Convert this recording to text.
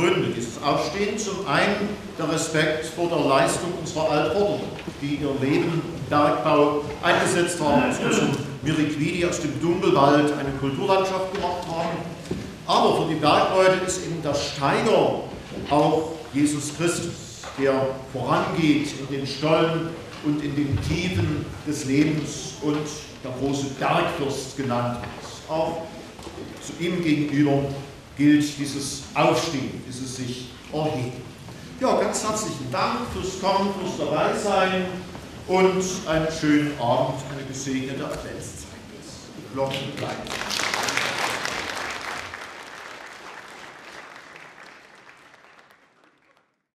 Gründe dieses Aufstehens. Zum einen der Respekt vor der Leistung unserer Altvorderen, die ihr Leben im Bergbau eingesetzt haben, so zum Miriquidi aus dem Dunkelwald eine Kulturlandschaft gemacht haben. Aber für die Bergleute ist eben der Steiger auch Jesus Christus, der vorangeht in den Stollen und in den Tiefen des Lebens und der große Bergfürst genannt wird. Auch zu ihm gegenüber gilt dieses Aufstehen, dieses sich erheben. Ja, ganz herzlichen Dank fürs Kommen, fürs Dabeisein und einen schönen Abend, eine gesegnete Adventszeit. Die Glocken bleiben.